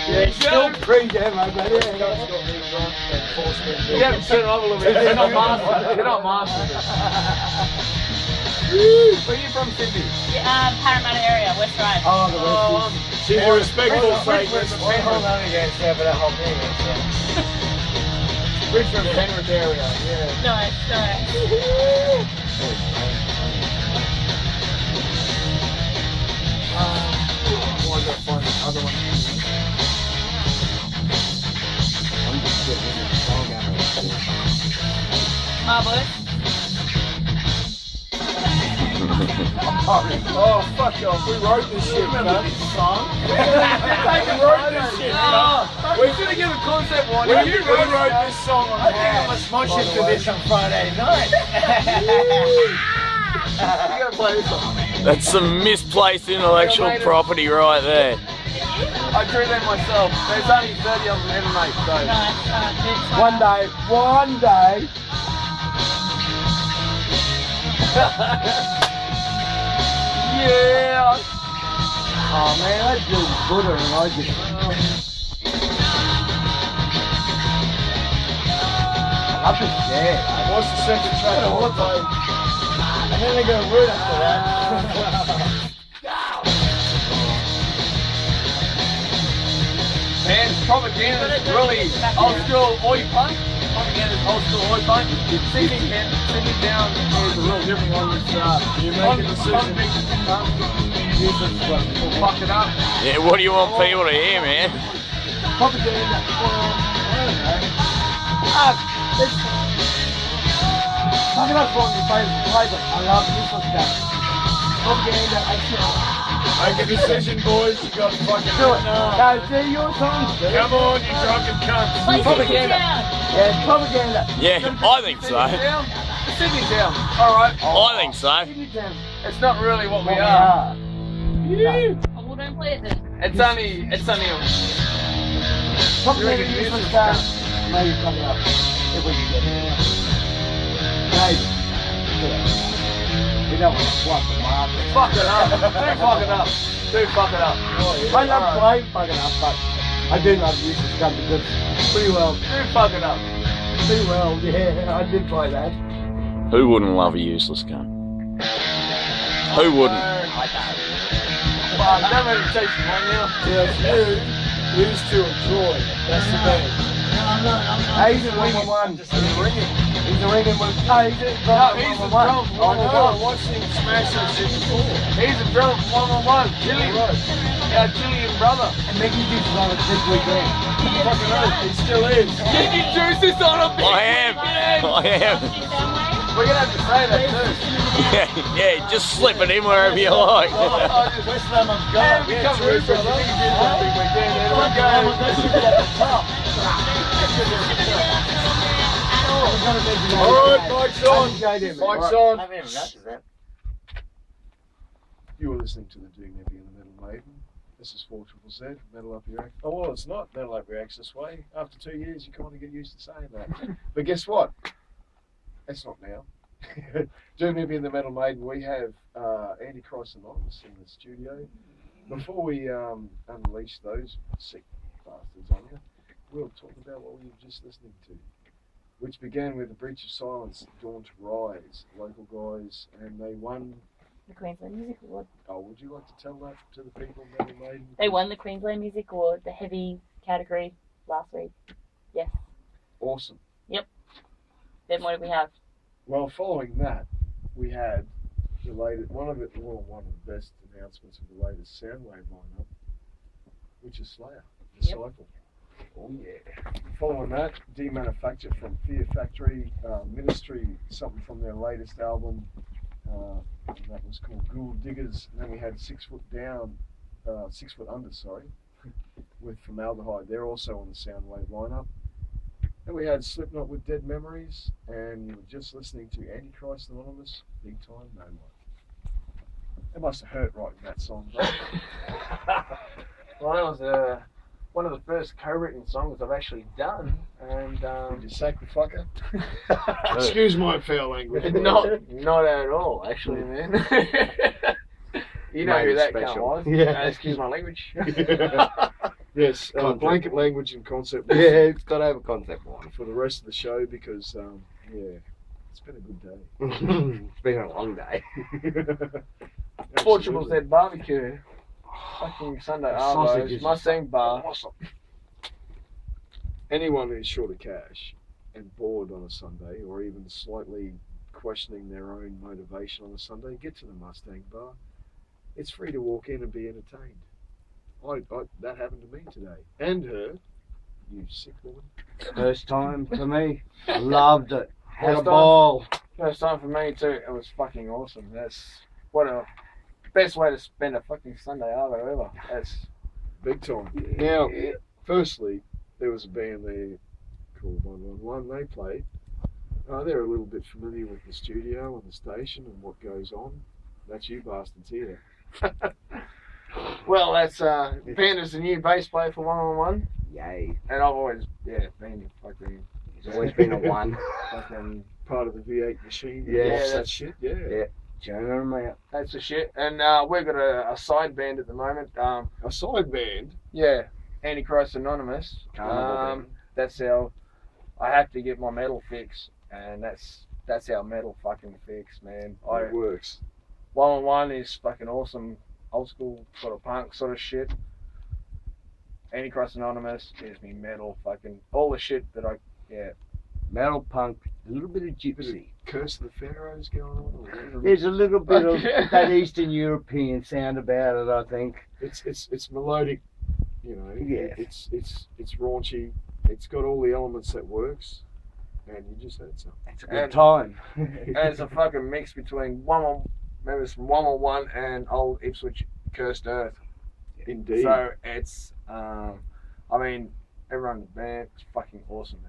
Yeah, still pre-demo, but You haven't turned it up a little bit. They're not masters. They're not masters. Where are you from, Sydney? Parramatta area, West Ryde. oh, the West She's a respectful Richmond, fragrance. hold on again, yeah, but that whole thing, yeah. Richmond, Penrith area, yeah. Nice. Why did I find this other one? I'm just getting in the song out of Marble. Oh, fuck off. We wrote this shit, man. Remember this song? We wrote this shit, man. We should have given concept one. We wrote this song on I'm smosh into this on Friday night. You gotta play this song. That's some misplaced intellectual property right there. I drew them myself. There's only 30 of them ever made, so. One day. Yeah. Oh man, I do good and I just. Up is dead. What's the second track? And then they go root after that. Man, propaganda is really old school oi punk. Propaganda is old school oi punk. Sydney down is a real different one. It's You make a decision. We'll fuck it up. Yeah, what do you want people to hear, man? Propaganda. I'm not going to find private. I love useless stuff. Propaganda, I can't. Make a decision, boys. You got to fucking Do it. Guys, do your songs. Come on, you drunken cunts. Propaganda. Yeah, propaganda. Yeah, I think so. Sydney down. Alright. I think so. It's not really what we are. Oh, well, don't play it then. It's only a Propaganda, useless stuff. Maybe fuck it up. If we can get it. Maybe. We don't want to swap the market. fuck it up. Do fuck it up. Do fuck it up. I love playing fucking up, but I do love useless stuff because pretty well. Do fuck it up. Pretty well, yeah, I did play that. Who wouldn't love a useless gun? Who wouldn't? Fuck, don't let him chase you right now. Yes, you used to enjoy. That's the thing. He's a ringing one. He's a ringing one. Oh, he's a No, he's the drum for Oh, 1-on-1. I watched him smash that shit before. He's the drum for 1-on-1. Chili. Yeah, Chili and brother. And Mickey did one of this weekend. Fucking oath, he still is. Can you juice this on a bit? I am. We're gonna have to say that too. Yeah, just slip it in wherever you like. West London's Yeah, gone. we come Rupert. He did that big weekend. There we go. Alright, mic's on. Mic's on. You are listening to the Doing Heavy and the Metal Maiden. This is 4ZZZ, Metal Up Your Axe. Oh, well, it's not Metal Up Your Axe this way. After 2 years, you kind of get used to saying that. But guess what? It's not now. Doing Heavy and the Metal Maiden, we have Antichrist Anonymous in the studio. Before we unleash those sick bastards on you, we'll talk about what we were just listening to, which began with The Breach of Silence, Dawn to Rise, local guys, and they won. The Queensland Music Award. Oh, would you like to tell that to the people, Metal Maiden? They won the Queensland Music Award, the heavy category, last week. Yes. Awesome. Then what do we have? Well, following that, we had the latest, one of the best announcements of the latest Soundwave lineup, which is Slayer, Disciple. Oh yeah. Following that, Demanufacture from Fear Factory, Ministry, something from their latest album, that was called Ghoul Diggers. And then we had 6 Foot Under, with Formaldehyde. They're also on the Soundwave lineup. And we had Slipknot with Dead Memories, and we were just listening to Antichrist Anonymous, Big Time No More. It must have hurt writing that song, though. Well, that was one of the first co-written songs I've actually done, and Did you sack the fucker? Excuse my foul language. not at all, actually, man. You know made who it that special. cunt was? Yeah. Excuse my language. Yes, Concept blanket wine. language and concept Yeah, wine it's got to have a concept wine. for the rest of the show because, yeah, it's been a good day. It's been a long day. Portugal Absolutely. said barbecue. Fucking Sunday Sausages Arvos, Mustang bar. Anyone who's short of cash and bored on a Sunday, or even slightly questioning their own motivation on a Sunday, get to the Mustang bar. It's free to walk in and be entertained. That happened to me today. And her, you sick woman. First time for me. I loved it. Had a First ball. First time for me too. It was fucking awesome. That's what a best way to spend a fucking Sunday Arvo ever. That's Big time. Now, firstly, there was a band there called 111. They played. They're a little bit familiar with the studio and the station and what goes on. That's you bastards here. well, that's Panda's the new bass player for 111, Yay. and I've always been fucking There's always been a one. fucking Part of the V8 machine. Yeah, Lost that that's- shit. Yeah. Yeah. Join them out. that's the shit. And we've got a side band at the moment. A side band. Yeah, Antichrist Anonymous. Carnival band. That's how I have to get my metal fix, and that's our metal fucking fix, man. It works. 111 is fucking awesome, old school sort of punk sort of shit. Antichrist Anonymous is me metal, fucking all the shit that Metal punk, a little bit of gypsy. Curse of the Pharaohs going on. Or whatever. There's a little bit of that Eastern European sound about it, I think. It's melodic, you know. Yeah. It's raunchy. It's got all the elements that works, and you just had some. It's a good And- time. and it's a fucking mix between members from 111 and old Ipswich Cursed Earth. Indeed. So it's, I mean, everyone in the band is fucking awesome.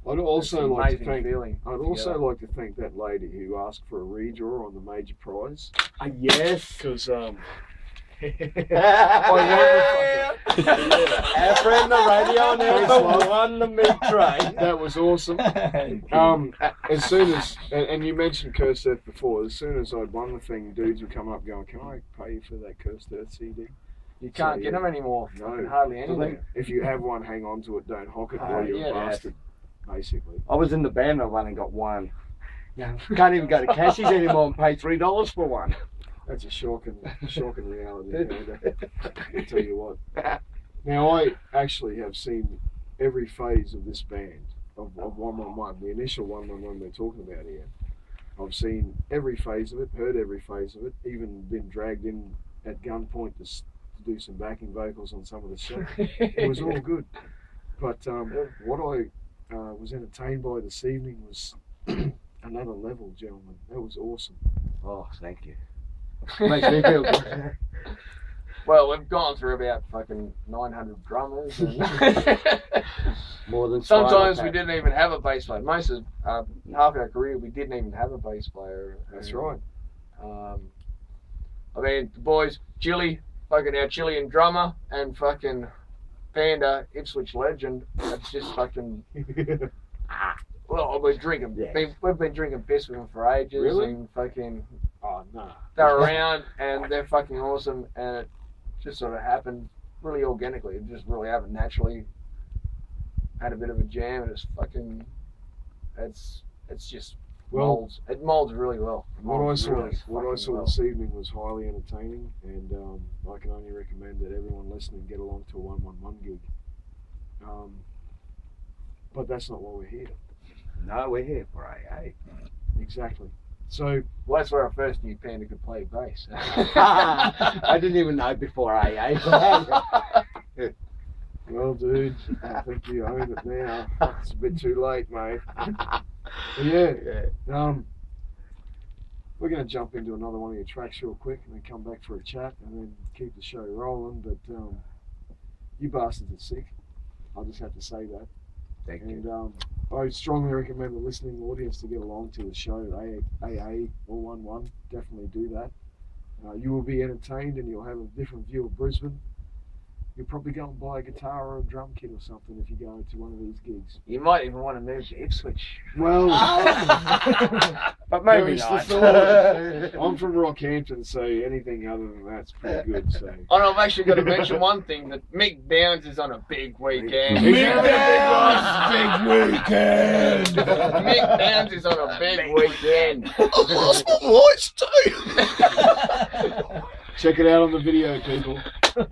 I'd also like to thank. feeling. I'd also like to thank that lady who asked for a redraw on the major prize Yes. because Our friend the radio never won the meat tray. that was awesome. As soon as and you mentioned Cursed Earth before, as soon as I'd won the thing, dudes would come up going, "Can I pay you for that Cursed Earth CD?" You can't So, get yeah. them anymore. No. Fucking hardly anything. If you have one, hang on to it. Don't hock it, or you're yeah. a bastard. Basically. I was in the band, I won and got one. Can't even go to Cassie's anymore and pay $3 for one. That's a shocking reality. I'll tell you what. Now, I actually have seen every phase of this band, of 111, the initial 111 we're talking about here. I've seen every phase of it, heard every phase of it, even been dragged in at gunpoint to do some backing vocals on some of the stuff. It was all good. But what I was entertained by this evening was another level, gentlemen. That was awesome. Oh, thank you. Makes me feel good. Well, we've gone through about fucking 900 drummers. And More than sometimes Spinal we Tap. didn't even have a bass player. Most of half our career, we didn't even have a bass player. That's And, right. I mean, the boys, Chili, fucking our Chilean drummer, and fucking Panda, Ipswich legend. That's just fucking. Well, we're drinking. Yeah. We've been drinking piss with them for ages. Really? And fucking, Oh, no. they're around and they're fucking awesome. And it just sort of happened really organically. It just really happened naturally. Had a bit of a jam and it's fucking. It's just Well, molds. It molds really well. It what I molds saw, really what I fucking saw well. this evening was highly entertaining, and I can only recommend that everyone listening get along to a 111 gig. But that's not why we're here. No, we're here for AA. Exactly. So, Well, that's where I first knew Panda could play bass. I didn't even know before AA. well, dude, I think you own it now. It's a bit too late, mate. But yeah, we're going to jump into another one of your tracks real quick and then come back for a chat and then keep the show rolling. But you bastards are sick. I'll just have to say that. Thank you. And I strongly recommend the listening audience to get along to the show at AA or 111. Definitely do that. You will be entertained and you'll have a different view of Brisbane. You'll probably go and buy a guitar or a drum kit or something if you go to one of these gigs. You might even want to move to Ipswich. Well, But maybe it's the not. thought. I'm from Rockhampton, so anything other than that's pretty good. So. Oh no, I've actually got to mention one thing, that Mick Downs is on a big weekend. Mick Downs, big weekend. Mick Downs is on a big weekend. I've lost my voice too. Check it out on the video, people.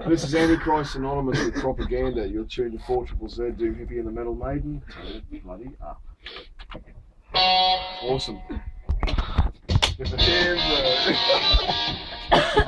This is Antichrist Anonymous with Propaganda. You're tuned to 4ZZZ, Doom Hippie and the Metal Maiden. Turn it bloody up. Awesome. Cheers, bro.